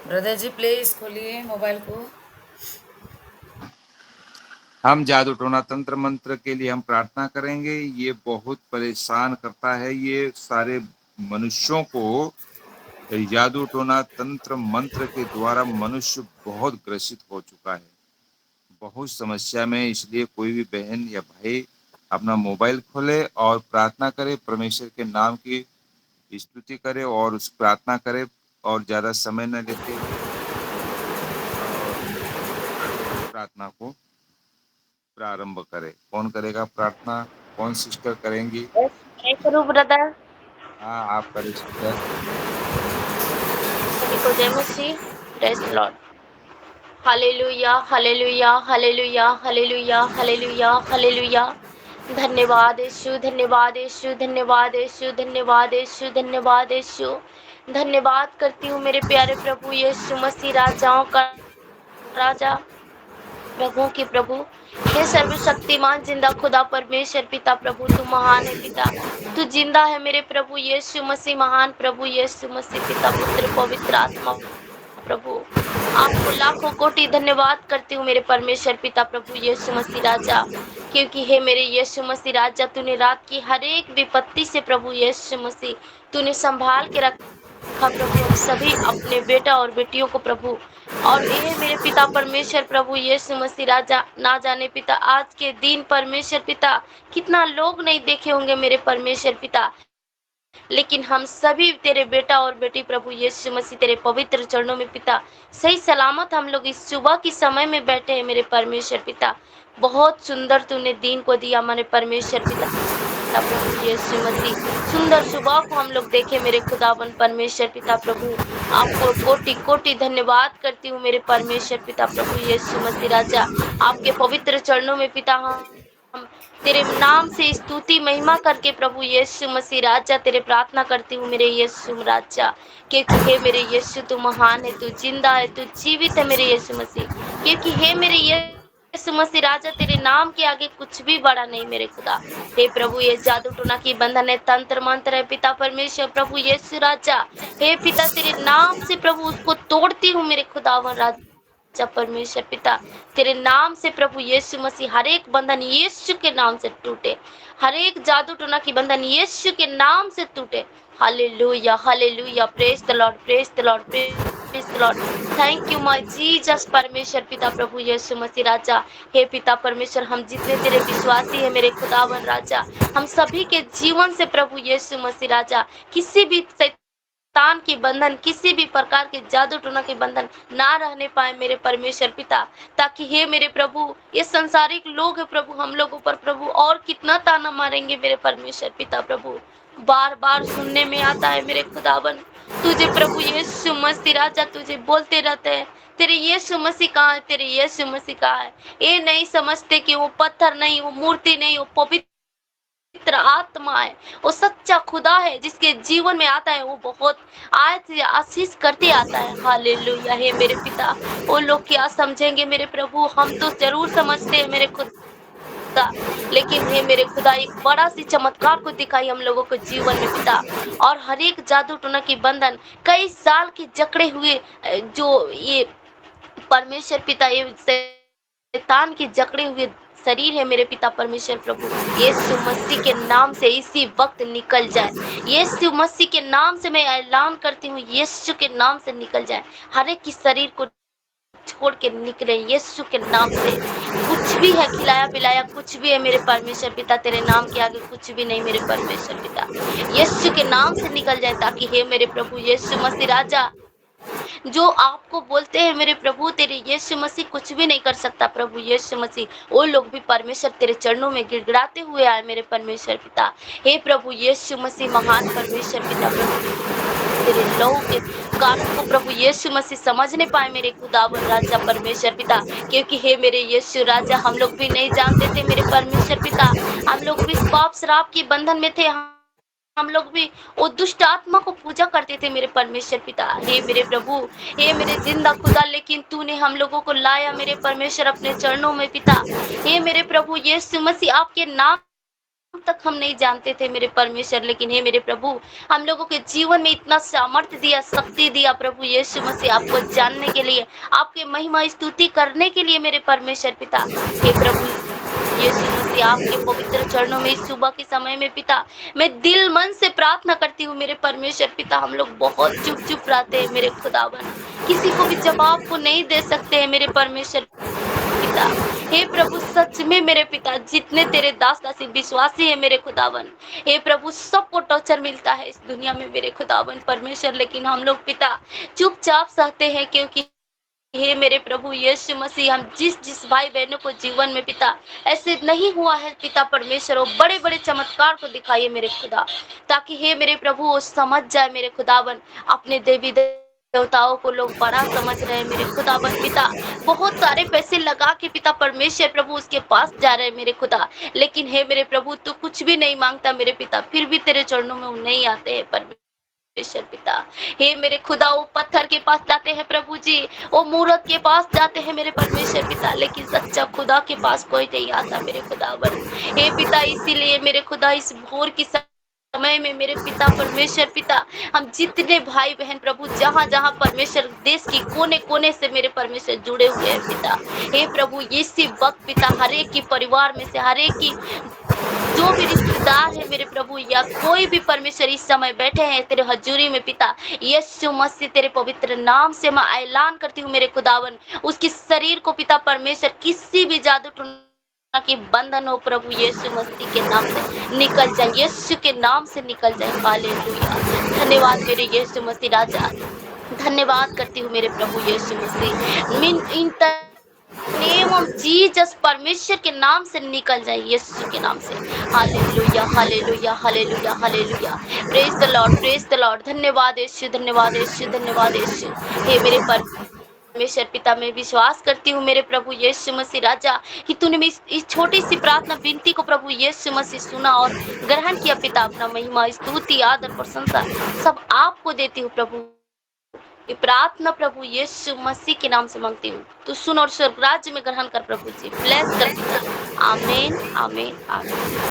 Brother ji please खोलिए mobile को। हम जादू टोना तंत्र मंत्र के लिए हम प्रार्थना करेंगे। ये बहुत परेशान करता है, ये सारे मनुष्यों को। जादू टोना तंत्र मंत्र के द्वारा मनुष्य बहुत ग्रसित हो चुका है, बहुत समस्या में। इसलिए कोई भी बहन या भाई अपना मोबाइल खोले और प्रार्थना करे, परमेश्वर के नाम की स्तुति करे और उस प्रार्थना करे और ज्यादा समय न लेते हुए प्रार्थना को प्रारंभ करे। कौन करेगा प्रार्थना? कौन सिस्टर करेंगी? यस, मैं करूँ ब्रदर। हाँ, आप करें सिस्टर। सभी को जय मसीह। Praise the lord. Hallelujah, hallelujah, hallelujah, hallelujah, hallelujah, hallelujah. धन्यवाद यीशु, धन्यवाद यीशु, धन्यवाद यीशु, धन्यवाद यीशु, धन्यवाद यीशु। धन्यवाद करती हूँ मेरे प्यारे प्रभु यीशु मसीह, राजाओं का राजा, प्रभुओं के प्रभु। हे सर्वशक्तिमान जिंदा खुदा परमेश्वर पिता प्रभु, तू महान है पिता, तू जिंदा है मेरे प्रभु यीशु मसीह, महान प्रभु यीशु मसीह, पिता पुत्र पवित्र आत्मा प्रभु। आपको लाखों कोटि धन्यवाद करती हूँ मेरे परमेश्वर पिता प्रभु यीशु मसीह राजा, क्योंकि हे मेरे यीशु मसीह राजा, तूने रात की हर एक विपत्ति से प्रभु यीशु मसीह तूने संभाल के रखा प्रभु हम सभी अपने बेटा और बेटियों को प्रभु। और ये मेरे पिता परमेश्वर प्रभु यीशु मसीह राजा, ना जाने पिता आज के दिन परमेश्वर पिता कितना लोग नहीं देखे होंगे मेरे परमेश्वर पिता, लेकिन हम सभी तेरे बेटा और बेटी प्रभु यीशु मसीह तेरे पवित्र चरणों में पिता सही सलामत हम लोग इस सुबह के समय में बैठे हैं मेरे परमेश्वर पिता। बहुत सुंदर तूने दिन को दिया मेरे परमेश्वर पिता प्रभु यीशु मसीह, सुंदर सुबह को हम लोग देखे मेरे खुदावन परमेश्वर पिता प्रभु। आपको कोटि कोटि धन्यवाद करती हूँ मेरे परमेश्वर पिता प्रभु यीशु मसीह राजा। आपके पवित्र चरणों में पिता हम तेरे नाम से स्तुति महिमा करके प्रभु यीशु मसीह राजा तेरे प्रार्थना करती हूँ मेरे यीशु राजा, क्योंकि हे मेरे यीशु तू महान है, तू जिंदा है, तू जीवित है मेरे यीशु मसीह। क्योंकि हे मेरे यीशु मसीह राजा तेरे नाम के आगे कुछ भी बड़ा नहीं मेरे खुदा। हे प्रभु ये जादू टोना की बंधन है, तंत्र मंत्र है पिता परमेश्वर प्रभु यीशु राजा, हे पिता तेरे नाम से प्रभु उसको तोड़ती हूँ मेरे खुदावन राजा परमेश्वर पिता। तेरे नाम से प्रभु यीशु मसीह हर एक बंधन यीशु के नाम से टूटे, हर एक जादू टोना की बंधन यीशु के नाम से टूटे। Hallelujah, hallelujah, praise the Lord, praise the Lord, praise the Lord. Thank you my Jesus परमेश्वर पिता प्रभु यीशु मसीह राजा। हे पिता परमेश्वर हम जितने तेरे विश्वासी है मेरे खुदावन राजा, हम सभी के जीवन से प्रभु यीशु मसीह राजा किसी भी शैतान की बंधन, किसी भी प्रकार के जादू टोना के बंधन ना रहने पाए मेरे परमेश्वर पिता। ताकि हे मेरे प्रभु ये संसारिक लोग है प्रभु हम लोगों पर प्रभु और कितना ताना मारेंगे मेरे परमेश्वर पिता प्रभु। बार बार सुनने में आता है मेरे खुदावन, तुझे प्रभु यीशु मसीह राजा तुझे बोलते रहते हैं तेरे यीशु मसीह कहाँ है, तेरे यीशु मसीह कहाँ है। ये नहीं समझते कि वो पत्थर नहीं, वो मूर्ति नहीं, वो पवित्र आत्मा है, वो सच्चा खुदा है जिसके जीवन में आता है वो बहुत आशीष करते आता है। हालेलुया, हे मेरे पिता वो लोग क्या समझेंगे मेरे प्रभु, हम तो जरूर समझते हैं मेरे खुदा, लेकिन हे मेरे खुदा एक बड़ा सी चमत्कार को दिखाई हम लोगों को जीवन में पिता। और हर एक जादू टोना की बंधन कई साल की जकड़े हुए जो ये परमेश्वर पिता ये शैतान की जकड़े हुए शरीर है मेरे पिता परमेश्वर प्रभु, यीशु मसीह के नाम से इसी वक्त निकल जाए। यीशु मसीह के नाम से मैं ऐलान करती हूँ, यीशु के नाम से निकल जाए, हर एक की शरीर को छोड़ के निकले यीशु के नाम से। कुछ भी है खिलाया पिलाया कुछ भी है मेरे परमेश्वर पिता, तेरे नाम के आगे कुछ भी नहीं मेरे परमेश्वर पिता। यीशु के नाम से निकल जाए ताकि हे मेरे प्रभु यीशु मसीह राजा जो आपको बोलते हैं मेरे प्रभु तेरे यीशु मसीह कुछ भी नहीं कर सकता प्रभु यीशु मसीह, वो लोग भी परमेश्वर तेरे चरणों में गिड़गिड़ाते हुए आए मेरे परमेश्वर पिता। हे प्रभु यीशु मसीह महान परमेश्वर पिता प्रभु तेरे लहू के कारण को प्रभु यीशु मसीह समझ नहीं पाए मेरे खुदावन राजा परमेश्वर पिता, क्योंकि हे मेरे यीशु राजा हम लोग भी नहीं जानते थे मेरे परमेश्वर पिता, हम लोग भी पाप शराब के बंधन में थे, हम लोग भी वो दुष्ट आत्मा को पूजा करते थे मेरे परमेश्वर पिता। हे मेरे प्रभु, हे मेरे जिंदा खुदा, लेकिन तूने हम लोगों को लाया मेरे परमेश्वर अपने चरणों में पिता। हे मेरे प्रभु यीशु मसीह आपके नाम तक हम नहीं जानते थे मेरे परमेश्वर, लेकिन हे मेरे प्रभु, हम लोगों के जीवन में इतना सामर्थ्य दिया, शक्ति दिया प्रभु यीशु मसीह, आपको जानने के लिए, आपके महिमा स्तुति करने के लिए मेरे परमेश्वर पिता। हे प्रभु यीशु मसीह, आपके पवित्र चरणों में इस सुबह के समय में पिता, मैं दिल मन से प्रार्थना करती हूँ मेरे परमेश्वर पिता। हम लोग बहुत चुप चुप रहते हैं मेरे खुदावन, किसी को भी जवाब को नहीं दे सकते हैं मेरे परमेश्वर पिता। हे प्रभु, सच में मेरे पिता, जितने तेरे दास दासी विश्वासी है मेरे खुदावन, हे प्रभु, सबको टॉर्चर मिलता है इस दुनिया में मेरे खुदावन परमेश्वर, लेकिन हम लोग पिता चुपचाप सहते हैं, क्योंकि हे मेरे प्रभु यीशु मसीह, हम जिस जिस भाई बहनों को जीवन में पिता ऐसे नहीं हुआ है पिता परमेश्वर, वो बड़े बड़े चमत्कार को दिखाइए मेरे खुदा, ताकि हे मेरे प्रभु वो समझ जाए मेरे खुदावन, अपने देवी देवताओं को लोग बड़ा समझ रहे हैं मेरे खुदावन पिता, बहुत सारे पैसे लगा के पिता परमेश्वर प्रभु उसके पास जा रहे हैं मेरे खुदा, लेकिन हे मेरे प्रभु तू कुछ भी नहीं मांगता मेरे पिता, फिर भी तेरे चरणों में वो नहीं आते हैं परमेश्वर पिता। हे मेरे खुदा, वो पत्थर के पास जाते हैं प्रभु जी, वो मूर्त के पास जाते हैं मेरे परमेश्वर पिता, लेकिन सच्चा खुदा के पास कोई नहीं आता मेरे खुदावन। हे पिता, इसीलिए मेरे खुदा इस भोर की समय में मेरे पिता परमेश्वर पिता, हम जितने भाई बहन प्रभु जहाँ जहाँ परमेश्वर देश की कोने कोने से मेरे परमेश्वर जुड़े हुए हैं पिता, हे प्रभु इसी वक्त पिता हर एक की परिवार में से, हर एक की जो भी रिश्तेदार है मेरे प्रभु, या कोई भी परमेश्वर इस समय बैठे हैं तेरे हजूरी में पिता, यीशु मसीह तेरे पवित्र नाम से मैं ऐलान करती हूँ मेरे खुदावन, उसकी शरीर को पिता परमेश्वर किसी भी जादू टोना की बंधन हो प्रभु यीशु मसीह के नाम से निकल जाए, यीशु के नाम से निकल जाए। हालेलुया, धन्यवाद मेरे यीशु मसीह राजा, धन्यवाद करती हूँ मेरे प्रभु यीशु मसीह, इन नेम ऑफ जीसस परमेश्वर के नाम से निकल जाए, यीशु के नाम से। Hallelujah hallelujah hallelujah hallelujah, praise the Lord, praise the Lord, धन्यवाद यीशु, धन्यवाद यीशु, धन्यवाद यीशु। हे मेरे परमेश्वर पिता, मैं विश्वास करती हूँ मेरे प्रभु यीशु मसीह राजा कि तूने इस छोटी सी प्रार्थना विनती को प्रभु यीशु मसीह सुना और ग्रहण किया पिता। अपना महिमा स्तुति आदर प्रशंसा सब आपको देती हूँ प्रभु। ये प्रार्थना प्रभु यीशु मसीह के नाम से मांगती हूँ, तू सुन और स्वर्ग राज्य में ग्रहण कर प्रभु जी, ब्लेस कर पिता। आमीन आमीन आमीन।